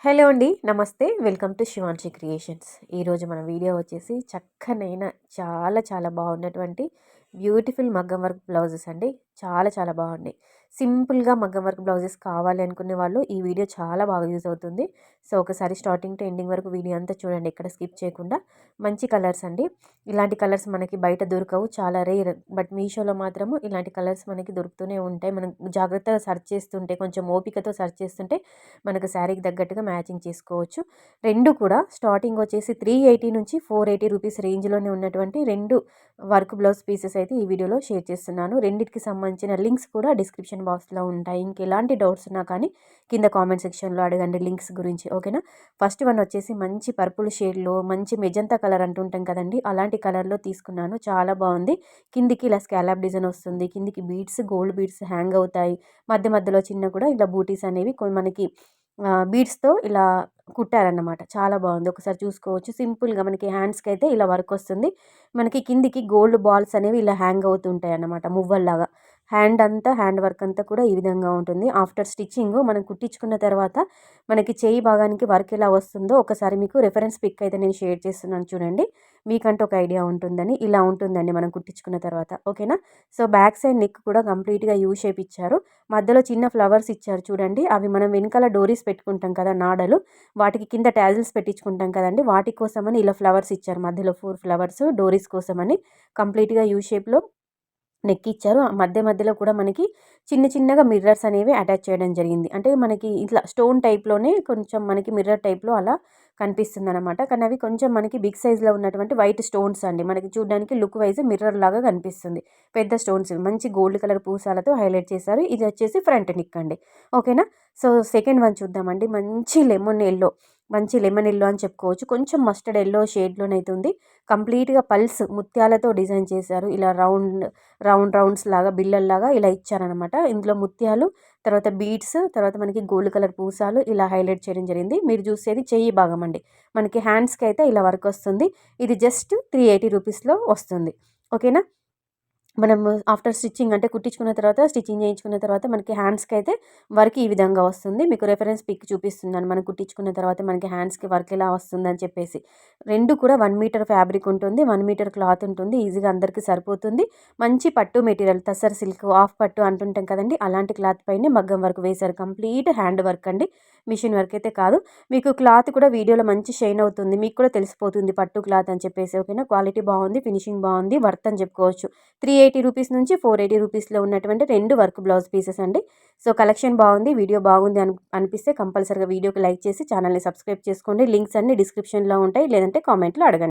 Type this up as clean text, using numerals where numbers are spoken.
Hello అండి. నమస్తే. Welcome to Shivanshi creations. ఈరోజు మన వీడియో వచ్చేసి చక్కనైన చాలా చాలా బాగున్నటువంటి బ్యూటిఫుల్ మగ్గం వర్క్ బ్లౌజెస్ అండి. చాలా చాలా బాగున్నాయి. సింపుల్గా మగ్గం వర్క్ బ్లౌజెస్ కావాలి అనుకునే వాళ్ళు ఈ వీడియో చాలా బాగా యూజ్ అవుతుంది. సో ఒకసారి స్టార్టింగ్ టు ఎండింగ్ వరకు వీడియో అంతా చూడండి, ఎక్కడ స్కిప్ చేయకుండా. మంచి కలర్స్ అండి. ఇలాంటి కలర్స్ మనకి బయట దొరకవు, చాలా రేర్. బట్ మీషోలో మాత్రము ఇలాంటి కలర్స్ మనకి దొరుకుతూనే ఉంటాయి. మనం జాగ్రత్తగా సెర్చ్ చేస్తుంటే, కొంచెం ఓపికతో సెర్చ్ చేస్తుంటే మనకు శారీకి తగ్గట్టుగా మ్యాచింగ్ చేసుకోవచ్చు. రెండు కూడా స్టార్టింగ్ వచ్చేసి 380 నుంచి 480 రూపీస్ రేంజ్లోనే ఉన్నటువంటి రెండు వర్క్ బ్లౌజ్ పీసెస్ అయితే ఈ వీడియోలో షేర్ చేస్తున్నాను. రెండింటికి సంబంధించిన లింక్స్ కూడా డిస్క్రిప్షన్ బాక్స్లో ఉంటాయి. ఇంకెలాంటి డౌట్స్ ఉన్నా కానీ కింద కామెంట్ సెక్షన్లో అడగండి లింక్స్ గురించి, ఓకేనా. ఫస్ట్ వన్ వచ్చేసి మంచి పర్పుల్ షేడ్లో మంచి మెజంతా కలర్ అంటుంటాం కదండి, అలాంటి కలర్లో తీసుకున్నాను. చాలా బాగుంది. కిందికి ఇలా స్కాలప్ డిజైన్ వస్తుంది, కిందికి బీడ్స్, గోల్డ్ బీడ్స్ హ్యాంగ్ అవుతాయి. మధ్య మధ్యలో చిన్న కూడా ఇలా బూటీస్ అనేవి మనకి బీడ్స్తో ఇలా కుట్టారన్నమాట. చాలా బాగుంది, ఒకసారి చూసుకోవచ్చు. సింపుల్గా మనకి హ్యాండ్స్కి అయితే ఇలా వర్క్ వస్తుంది. మనకి కిందికి గోల్డ్ బాల్స్ అనేవి ఇలా హ్యాంగ్ అవుతుంటాయి అన్నమాట, మువ్వల్లాగా. హ్యాండ్ వర్క్ అంతా కూడా ఈ విధంగా ఉంటుంది. ఆఫ్టర్ స్టిచ్చింగ్ మనం కుట్టించుకున్న తర్వాత మనకి చేయి భాగానికి వర్క్ ఎలా వస్తుందో ఒకసారి మీకు రెఫరెన్స్ పిక్ అయితే నేను షేర్ చేస్తున్నాను, చూడండి. మీకంటే ఒక ఐడియా ఉంటుందని. ఇలా ఉంటుందండి మనం కుట్టించుకున్న తర్వాత, ఓకేనా. సో బ్యాక్ సైడ్ నెక్ కూడా కంప్లీట్గా యూ షేప్ ఇచ్చారు. మధ్యలో చిన్న ఫ్లవర్స్ ఇచ్చారు చూడండి. అవి మనం వెనకాల డోరీస్ పెట్టుకుంటాం కదా, నాడలు, వాటికి కింద టాజిల్స్ పెట్టించుకుంటాం కదండి, వాటి కోసమని ఇలా ఫ్లవర్స్ ఇచ్చారు. మధ్యలో 4 ఫ్లవర్స్ డోరీస్ కోసమని కంప్లీట్గా యూ షేప్లో నెక్ ఇచ్చారు. మధ్య మధ్యలో కూడా మనకి చిన్న చిన్నగా మిర్రర్స్ అనేవి అటాచ్ చేయడం జరిగింది. అంటే మనకి ఇట్లా స్టోన్ టైప్లోనే కొంచెం మనకి మిర్రర్ టైప్లో అలా కనిపిస్తుంది అనమాట. కానీ అవి కొంచెం మనకి బిగ్ సైజ్లో ఉన్నటువంటి వైట్ స్టోన్స్ అండి. మనకి చూడడానికి లుక్ వైజ్ మిర్రర్ లాగా కనిపిస్తుంది. పెద్ద స్టోన్స్ మంచి గోల్డ్ కలర్ పూసాలతో హైలైట్ చేశారు. ఇది వచ్చేసి ఫ్రంట్ నెక్ అండి, ఓకేనా. సో సెకండ్ వన్ చూద్దామండి. మంచి లెమన్ ఎల్లో అని చెప్పుకోవచ్చు. కొంచెం మస్టర్డ్ ఎల్లో షేడ్లోనైతే ఉంది. కంప్లీట్గా పల్స్ ముత్యాలతో డిజైన్ చేశారు. ఇలా రౌండ్స్ లాగా, బిల్లల్లాగా ఇలా ఇచ్చారనమాట. ఇందులో ముత్యాలు, తర్వాత బీడ్స్, తర్వాత మనకి గోల్డ్ కలర్ పూసాలు ఇలా హైలైట్ చేయడం జరిగింది. మీరు చూసేది చెయ్యి భాగం అండి. మనకి హ్యాండ్స్కి అయితే ఇలా వర్క్ వస్తుంది. ఇది జస్ట్ 380 రూపీస్లో వస్తుంది, ఓకేనా. మనం ఆఫ్టర్ స్టిచ్చింగ్ అంటే కుట్టించుకున్న తర్వాత, స్టిచ్చింగ్ చేయించుకున్న తర్వాత మనకి హ్యాండ్స్కి అయితే వర్క్ ఈ విధంగా వస్తుంది. మీకు రెఫరెన్స్ పిక్ చూపిస్తున్నాను, మనం కుట్టించుకున్న తర్వాత మనకి హ్యాండ్స్కి వర్క్ ఎలా వస్తుందని చెప్పేసి. రెండు కూడా 1 మీటర్ ఫ్యాబ్రిక్ ఉంటుంది, 1 మీటర్ క్లాత్ ఉంటుంది. ఈజీగా అందరికీ సరిపోతుంది. మంచి పట్టు మెటీరియల్, తసర్ సిల్క్, ఆఫ్ పట్టు అంటుంటాం కదండి, అలాంటి క్లాత్ పైనే మగ్గం వర్క్ వేశారు. కంప్లీట్ హ్యాండ్ వర్క్ అండి, మిషన్ వర్క్ అయితే కాదు. మీకు క్లాత్ కూడా వీడియోలో మంచి షైన్ అవుతుంది, మీకు కూడా తెలిసిపోతుంది పట్టు క్లాత్ అని చెప్పేసి, ఓకేనా. క్వాలిటీ బాగుంది, ఫినిషింగ్ బాగుంది, వర్త్ అని చెప్పుకోవచ్చు. 380 రూపీస్ నుంచి 480 రూపీస్లో ఉన్నటువంటి రెండు వర్క్ బ్లౌజ్ పీసెస్ అండి. సో కలెక్షన్ బాగుంది, వీడియో బాగుంది అనిపిస్తే కంపల్సరీగా వీడియోకి లైక్ చేసి ఛానల్ని సబ్స్క్రైబ్ చేసుకోండి. లింక్స్ అన్ని డిస్క్రిప్షన్లో ఉంటాయి, లేదంటే కామెంట్లో అడగండి.